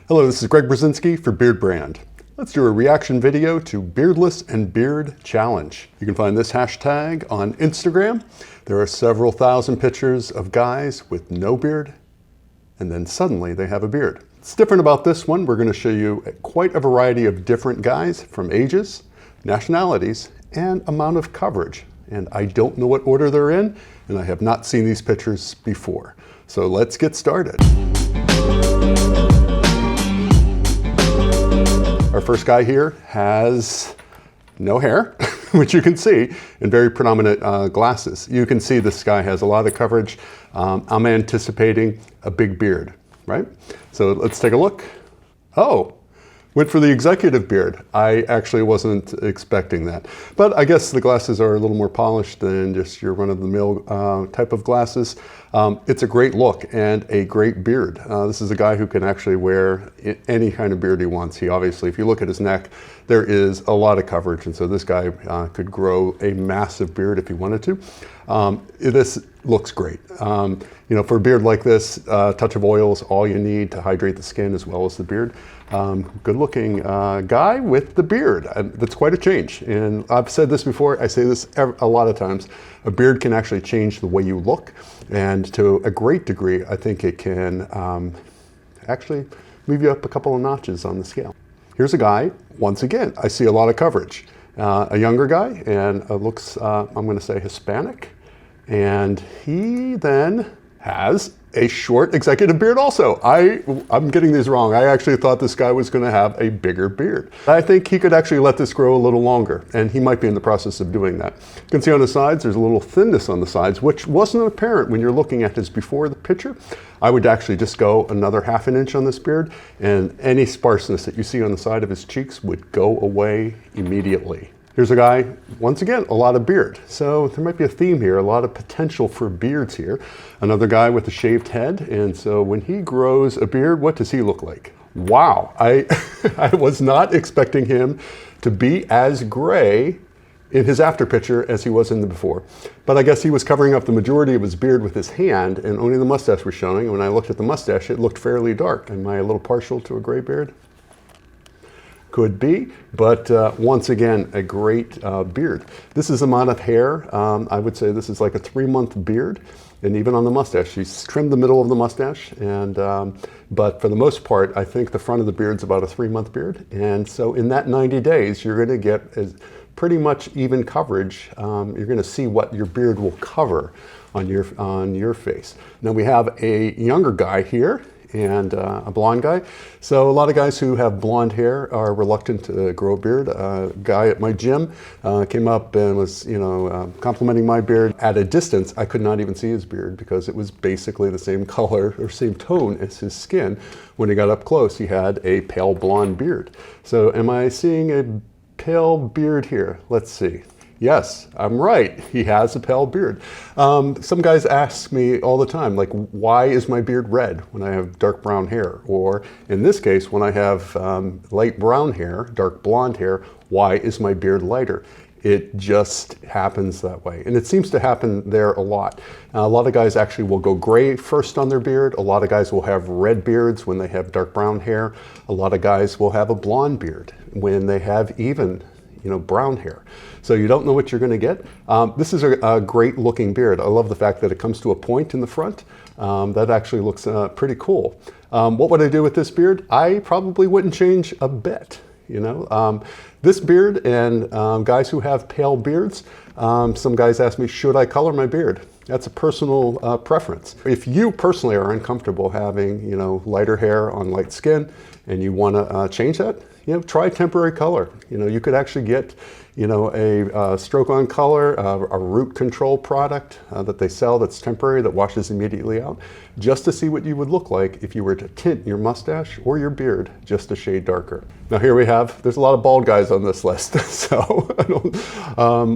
Hello, this is Greg Berzinsky for Beardbrand. Let's do a reaction video to Beardless and Beard Challenge. You can find this hashtag on Instagram. There are several thousand pictures of guys with no beard, and then suddenly they have a beard. What's different about this one, we're going to show you quite a variety of different guys from ages, nationalities, and amount of coverage. And I don't know what order they're in, and I have not seen these pictures before. So let's get started. Our first guy here has no hair, which you can see, and very predominant glasses. You can see this guy has a lot of coverage. I'm anticipating a big beard, right? So let's take a look. Oh, went for the executive beard. I actually wasn't expecting that. But I guess the glasses are a little more polished than just your run-of-the-mill type of glasses. It's a great look and a great beard. This is a guy who can actually wear any kind of beard he wants. He obviously, if you look at his neck, there is a lot of coverage. And so this guy could grow a massive beard if he wanted to. This looks great. You know, for a beard like this, a touch of oil is all you need to hydrate the skin as well as the beard. Good looking guy with the beard. That's quite a change. And I've said this before, I say this a lot of times, a beard can actually change the way you look. And to a great degree, I think it can actually move you up a couple of notches on the scale. Here's a guy, once again, I see a lot of coverage. A younger guy, and looks, I'm going to say Hispanic. And he then has a short executive beard also. I'm getting these wrong. I actually thought this guy was going to have a bigger beard. I think he could actually let this grow a little longer, and he might be in the process of doing that. You can see on the sides, there's a little thinness on the sides, which wasn't apparent when you're looking at his before the picture. I would actually just go another ½ an inch on this beard, and any sparseness that you see on the side of his cheeks would go away immediately. Here's a guy, once again, a lot of beard. So there might be a theme here, a lot of potential for beards here. Another guy with a shaved head, and so when he grows a beard, what does he look like? Wow, I was not expecting him to be as gray in his after picture as he was in the before. But I guess he was covering up the majority of his beard with his hand, and only the mustache was showing. And when I looked at the mustache, it looked fairly dark. Am I a little partial to a gray beard? Could be, but once again, a great beard. This is the amount of hair. I would say this is like a 3-month beard, and even on the mustache, she's trimmed the middle of the mustache, and but for the most part, I think the front of the beard's about a 3-month beard, and so in that 90 days, you're going to get pretty much even coverage. You're going to see what your beard will cover on your face. Now we have a younger guy here, and a blonde guy. So a lot of guys who have blonde hair are reluctant to grow a beard. A guy at my gym came up and was, complimenting my beard. At a distance, I could not even see his beard because it was basically the same color or same tone as his skin. When he got up close, he had a pale blonde beard. So am I seeing a pale beard here? Let's see. Yes, I'm right. He has a pale beard. Some guys ask me all the time, like, why is my beard red when I have dark brown hair? Or in this case, when I have light brown hair, dark blonde hair, why is my beard lighter? It just happens that way. And it seems to happen there a lot. A lot of guys actually will go gray first on their beard. A lot of guys will have red beards when they have dark brown hair. A lot of guys will have a blonde beard when they have even brown hair. So you don't know what you're going to get. This is a great looking beard. I love the fact that it comes to a point in the front. That actually looks pretty cool. What would I do with this beard? I probably wouldn't change a bit. This beard and guys who have pale beards, some guys ask me, should I color my beard? That's a personal preference. If you personally are uncomfortable having, lighter hair on light skin and you want to change that, try temporary color. You could actually get, a stroke-on color, a root control product that they sell that's temporary that washes immediately out, just to see what you would look like if you were to tint your mustache or your beard just a shade darker. Now here we have, there's a lot of bald guys on this list. So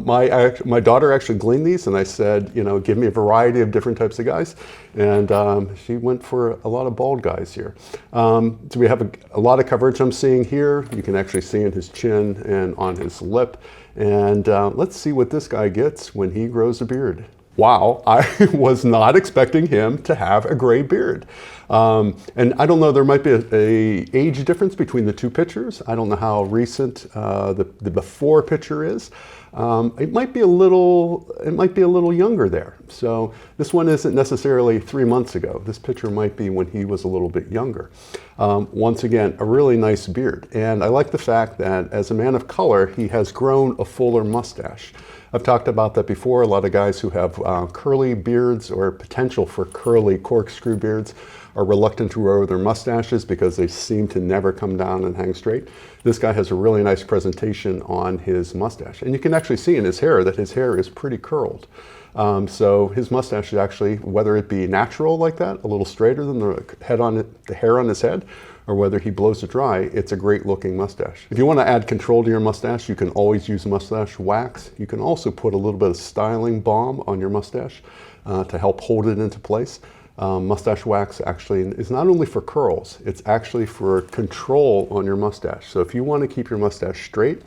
my daughter actually gleaned these, and I said, give me a variety of different types of guys. And she went for a lot of bald guys here. So we have a lot of coverage I'm seeing here. You can actually see in his chin and on his lip. And let's see what this guy gets when he grows a beard. Wow, I was not expecting him to have a gray beard. And I don't know, there might be a age difference between the two pictures. I don't know how recent the before picture is. It might be a little younger there. So this one isn't necessarily 3 months ago. This picture might be when he was a little bit younger. Once again, a really nice beard. And I like the fact that as a man of color, he has grown a fuller mustache. I've talked about that before. A lot of guys who have curly beards or potential for curly corkscrew beards are reluctant to grow their mustaches because they seem to never come down and hang straight. This guy has a really nice presentation on his mustache. And you can actually see in his hair that his hair is pretty curled. So his mustache is actually, whether it be natural like that, a little straighter than the hair on his head, or whether he blows it dry, it's a great looking mustache. If you want to add control to your mustache, you can always use mustache wax. You can also put a little bit of styling balm on your mustache to help hold it into place. Mustache wax actually is not only for curls, it's actually for control on your mustache. So if you want to keep your mustache straight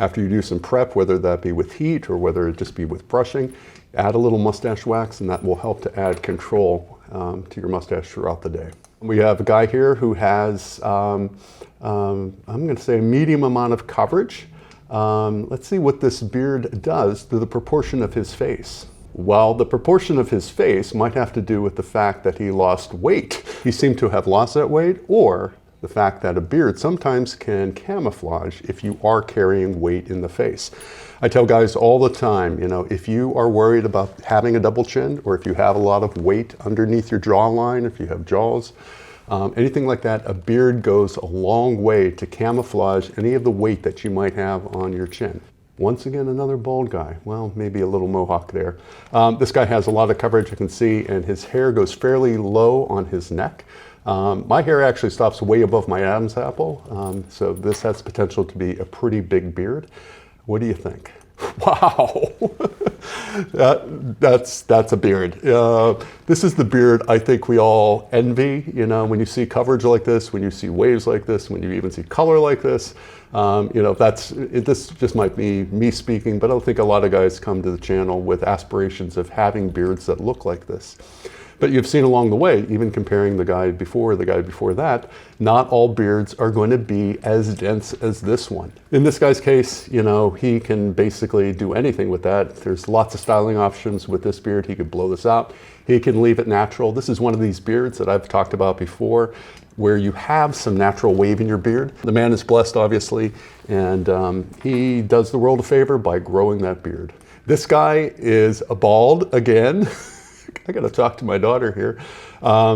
after you do some prep, whether that be with heat or whether it just be with brushing, add a little mustache wax and that will help to add control to your mustache throughout the day. We have a guy here who has, I'm going to say, a medium amount of coverage. Let's see what this beard does to the proportion of his face. Well, the proportion of his face might have to do with the fact that he lost weight. He seemed to have lost that weight, or the fact that a beard sometimes can camouflage if you are carrying weight in the face. I tell guys all the time, you know, if you are worried about having a double chin, or if you have a lot of weight underneath your jawline, if you have jaws, anything like that, a beard goes a long way to camouflage any of the weight that you might have on your chin. Once again, another bald guy. Well, maybe a little mohawk there. This guy has a lot of coverage, you can see, and his hair goes fairly low on his neck. My hair actually stops way above my Adam's apple, so this has potential to be a pretty big beard. What do you think? Wow, that's a beard. This is the beard I think we all envy. You know, when you see coverage like this, when you see waves like this, when you even see color like this, you know, this just might be me speaking, but I think a lot of guys come to the channel with aspirations of having beards that look like this. But you've seen along the way, even comparing the guy before that, not all beards are going to be as dense as this one. In this guy's case, you know, he can basically do anything with that. There's lots of styling options with this beard. He could blow this out. He can leave it natural. This is one of these beards that I've talked about before, where you have some natural wave in your beard. The man is blessed, obviously, and he does the world a favor by growing that beard. This guy is a bald again. I got to talk to my daughter here. I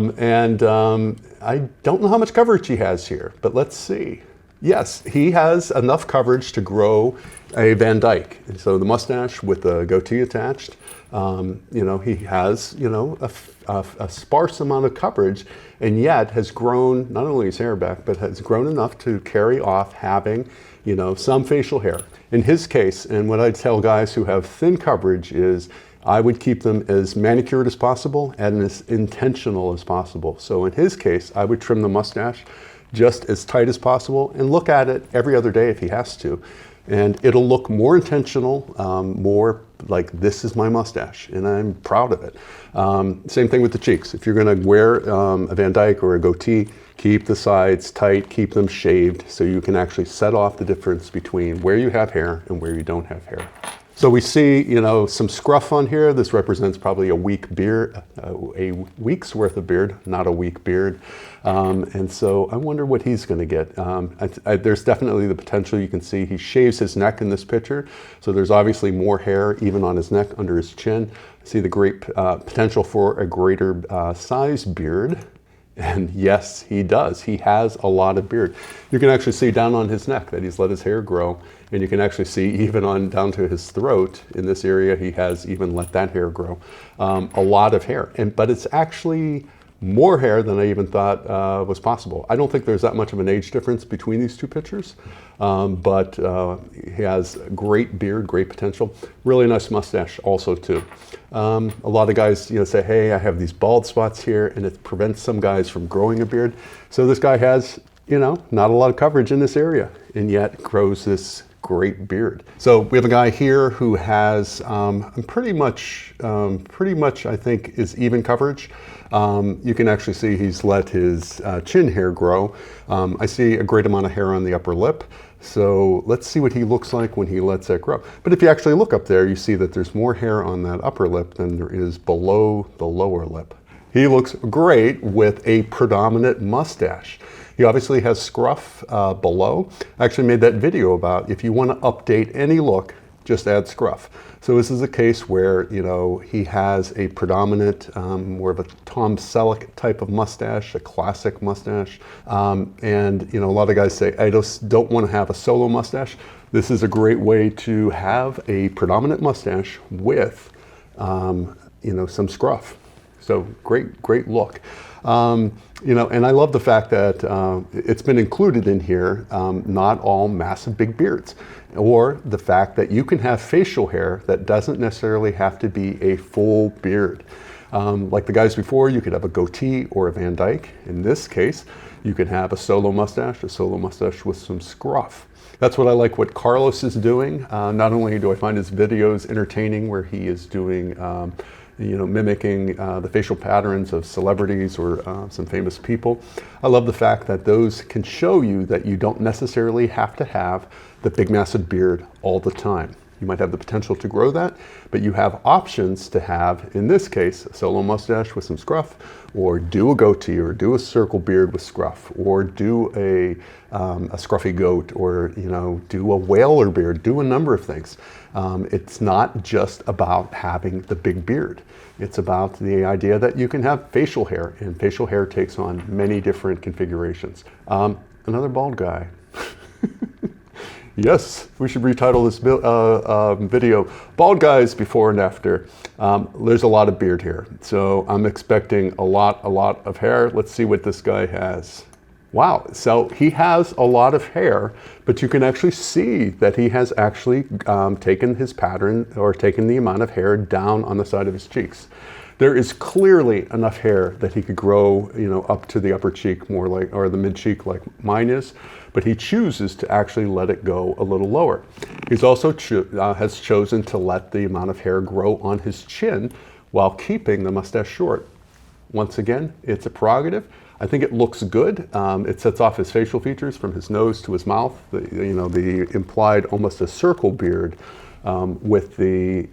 don't know how much coverage he has here, but let's see. Yes, he has enough coverage to grow a Van Dyke. So the mustache with the goatee attached, you know, he has, you know, a sparse amount of coverage, and yet has grown not only his hair back, but has grown enough to carry off having, you know, some facial hair. In his case, and what I tell guys who have thin coverage is, I would keep them as manicured as possible and as intentional as possible. So in his case, I would trim the mustache just as tight as possible and look at it every other day if he has to. And it'll look more intentional, more like this is my mustache and I'm proud of it. Same thing with the cheeks. If you're gonna wear a Van Dyke or a goatee, keep the sides tight, keep them shaved so you can actually set off the difference between where you have hair and where you don't have hair. So we see, you know, some scruff on here. This represents probably a week beard, a week's worth of beard, not a week beard. And so I wonder what he's going to get. There's definitely the potential. You can see he shaves his neck in this picture. So there's obviously more hair even on his neck, under his chin. See the great potential for a greater size beard. And yes, he does. He has a lot of beard. You can actually see down on his neck that he's let his hair grow. And you can actually see even on down to his throat in this area, he has even let that hair grow. A lot of hair, but it's actually more hair than I even thought was possible. I don't think there's that much of an age difference between these two pictures, but he has great beard, great potential. Really nice mustache also too. A lot of guys, you know, say, hey, I have these bald spots here, and it prevents some guys from growing a beard. So this guy has, you know, not a lot of coverage in this area, and yet grows this great beard. So we have a guy here who has pretty much I think is even coverage. You can actually see he's let his chin hair grow. I see a great amount of hair on the upper lip. So let's see what he looks like when he lets that grow. But if you actually look up there, you see that there's more hair on that upper lip than there is below the lower lip. He looks great with a predominant mustache. He obviously has scruff below. I actually made that video about if you want to update any look, just add scruff. So this is a case where, you know, he has a predominant, more of a Tom Selleck type of mustache, a classic mustache. And, you know, a lot of guys say, I just don't want to have a solo mustache. This is a great way to have a predominant mustache with, you know, some scruff. So great look. You know, and I love the fact that it's been included in here, not all massive big beards, or the fact that you can have facial hair that doesn't necessarily have to be a full beard. Like the guys before, you could have a goatee or a Van Dyke. In this case, you could have a solo mustache with some scruff. That's what I like what Carlos is doing. Not only do I find his videos entertaining where he is doing you know, mimicking the facial patterns of celebrities or some famous people. I love the fact that those can show you that you don't necessarily have to have the big massive beard all the time. You might have the potential to grow that, but you have options to have, in this case, a solo mustache with some scruff, or do a goatee, or do a circle beard with scruff, or do a scruffy goat, or, you know, do a whaler beard, do a number of things. It's not just about having the big beard. It's about the idea that you can have facial hair, and facial hair takes on many different configurations. Another bald guy. Yes, we should retitle this video, Bald Guys Before and After. There's a lot of beard here, so I'm expecting a lot of hair. Let's see what this guy has. Wow, so he has a lot of hair, but you can actually see that he has actually taken his pattern, or taken the amount of hair down on the side of his cheeks. There is clearly enough hair that he could grow, you know, up to the upper cheek more like, or the mid cheek like mine is, but he chooses to actually let it go a little lower. He's also has chosen to let the amount of hair grow on his chin while keeping the mustache short. Once again, it's a prerogative. I think it looks good. It sets off his facial features from his nose to his mouth. You know, the implied almost a circle beard with the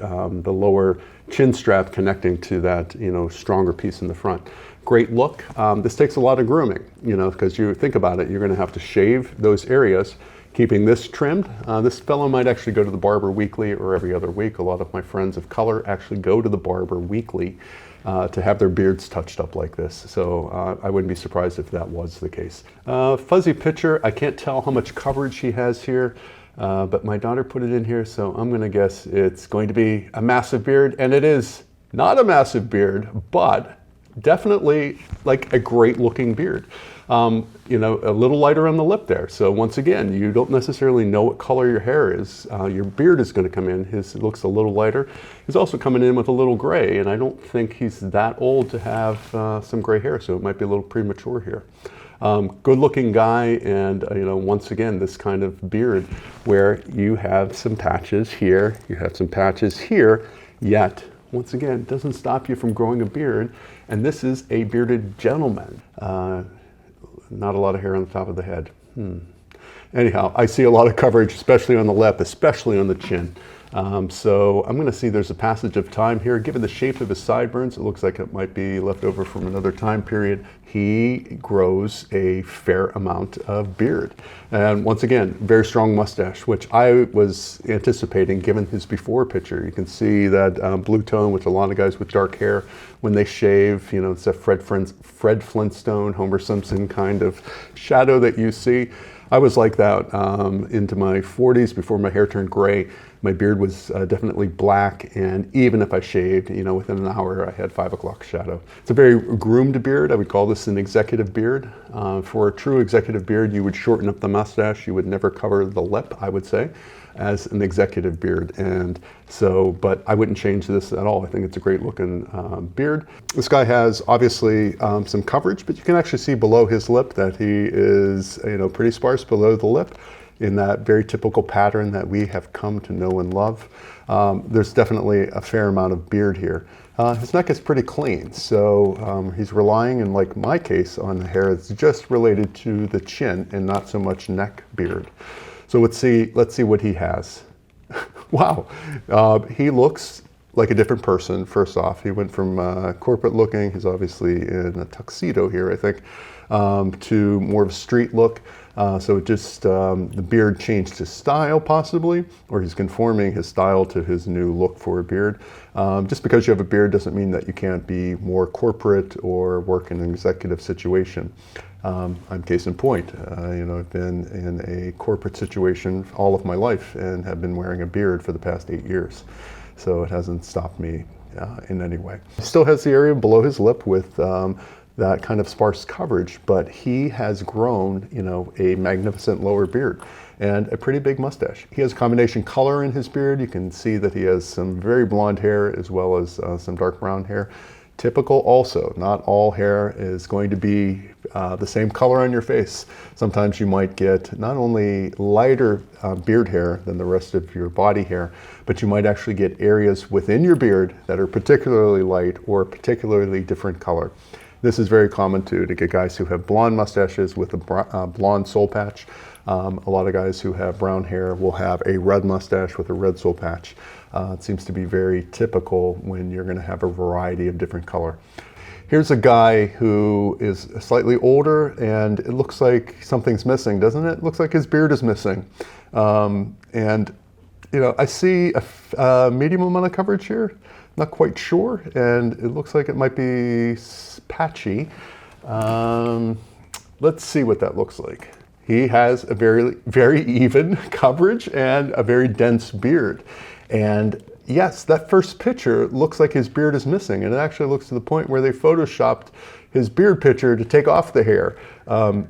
lower chin strap connecting to that, you know, stronger piece in the front. Great look. This takes a lot of grooming, you know, because you think about it, you're going to have to shave those areas. Keeping this trimmed, this fellow might actually go to the barber weekly or every other week. A lot of my friends of color actually go to the barber weekly to have their beards touched up like this. So I wouldn't be surprised if that was the case. Fuzzy picture, I can't tell how much coverage he has here, but my daughter put it in here, so I'm gonna guess it's going to be a massive beard, and it is not a massive beard, but definitely like a great looking beard. You know, a little lighter on the lip there. So once again, you don't necessarily know what color your hair is. Your beard is going to come in. His looks a little lighter. He's also coming in with a little gray, and I don't think he's that old to have some gray hair, so it might be a little premature here. Good looking guy, and you know, once again, this kind of beard where you have some patches here, you have some patches here, yet once again, it doesn't stop you from growing a beard. And this is a bearded gentleman. Not a lot of hair on the top of the head. Anyhow, I see a lot of coverage, especially on the lip, especially on the chin. So I'm going to see there's a passage of time here. Given the shape of his sideburns, it looks like it might be left over from another time period. He grows a fair amount of beard. And once again, very strong mustache, which I was anticipating given his before picture. You can see that blue tone, which a lot of guys with dark hair, when they shave, you know, it's a Fred Flintstone, Homer Simpson kind of shadow that you see. I was like that into my 40s before my hair turned gray. My beard was definitely black, and even if I shaved, you know, within an hour I had 5 o'clock shadow. It's a very groomed beard. I would call this an executive beard. For a true executive beard, you would shorten up the mustache. You would never cover the lip, I would say, as an executive beard. And so, but I wouldn't change this at all. I think it's a great looking beard. This guy has obviously some coverage, but you can actually see below his lip that he is, you know, pretty sparse below the lip. in that very typical pattern that we have come to know and love. There's definitely a fair amount of beard here. His neck is pretty clean, so he's relying, in like my case, on the hair that's just related to the chin and not so much neck beard. So let's see what he has. Wow, he looks like a different person. First off, he went from corporate looking, he's obviously in a tuxedo here, I think, to more of a street look. So it just, the beard changed his style possibly, or he's conforming his style to his new look for a beard. Just because you have a beard doesn't mean that you can't be more corporate or work in an executive situation. I'm case in point. I've been in a corporate situation all of my life and have been wearing a beard for the past 8 years. So it hasn't stopped me in any way. He still has the area below his lip with that kind of sparse coverage, but he has grown, a magnificent lower beard and a pretty big mustache. He has combination color in his beard. You can see that he has some very blonde hair as well as some dark brown hair. Typical also, not all hair is going to be the same color on your face. Sometimes you might get not only lighter beard hair than the rest of your body hair, but you might actually get areas within your beard that are particularly light or particularly different color. This is very common to get guys who have blonde mustaches with a blonde soul patch. A lot of guys who have brown hair will have a red mustache with a red soul patch. It seems to be very typical when you're going to have a variety of different color. Here's a guy who is slightly older and it looks like something's missing, doesn't it? It looks like his beard is missing. I see a medium amount of coverage here. Not quite sure, and it looks like it might be patchy. Let's see what that looks like. He has a very, very even coverage and a very dense beard. And yes, that first picture looks like his beard is missing, and it actually looks to the point where they photoshopped his beard picture to take off the hair.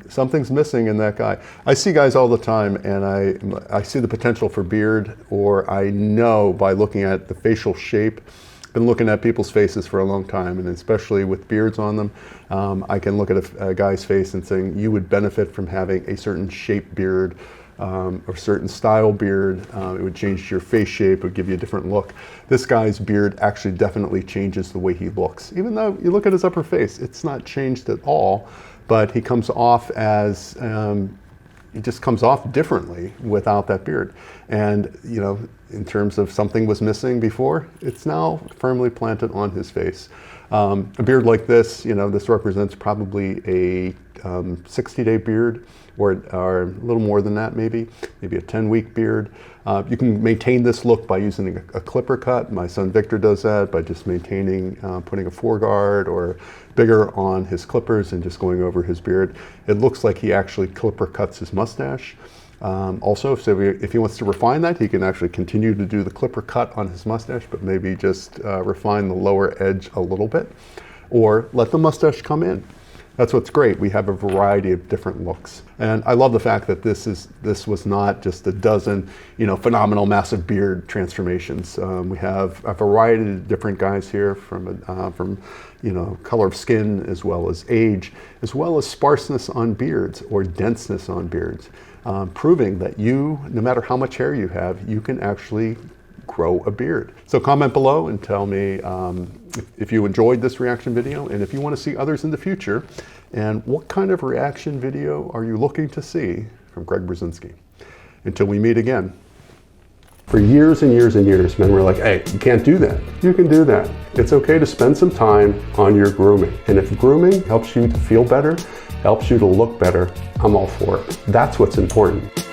Something's missing in that guy. I see guys all the time, and I see the potential for beard, or I know by looking at the facial shape. Been looking at people's faces for a long time, and especially with beards on them, I can look at a guy's face and saying you would benefit from having a certain shape beard or certain style beard. It would change your face shape, it would give you a different look. This guy's beard actually definitely changes the way he looks. Even though you look at his upper face, it's not changed at all, but he comes off as he just comes off differently without that beard. And in terms of something was missing before, it's now firmly planted on his face. A beard like this, this represents probably a 60-day beard, or a little more than that, maybe a 10-week beard. You can maintain this look by using a clipper cut. My son Victor does that by just maintaining, putting a foreguard or bigger on his clippers and just going over his beard. It looks like he actually clipper cuts his mustache. Also, so if he wants to refine that, he can actually continue to do the clipper cut on his mustache, but maybe just refine the lower edge a little bit, or let the mustache come in. That's what's great. We have a variety of different looks. And I love the fact that this was not just a dozen, phenomenal massive beard transformations. We have a variety of different guys here from color of skin, as well as age, as well as sparseness on beards or denseness on beards, proving that no matter how much hair you have, you can actually grow a beard. So comment below and tell me if you enjoyed this reaction video, and if you want to see others in the future, and what kind of reaction video are you looking to see from Greg Berzinsky. Until we meet again. For years and years and years, men were like, hey, you can't do that. You can do that. It's okay to spend some time on your grooming. And if grooming helps you to feel better, helps you to look better, I'm all for it. That's what's important.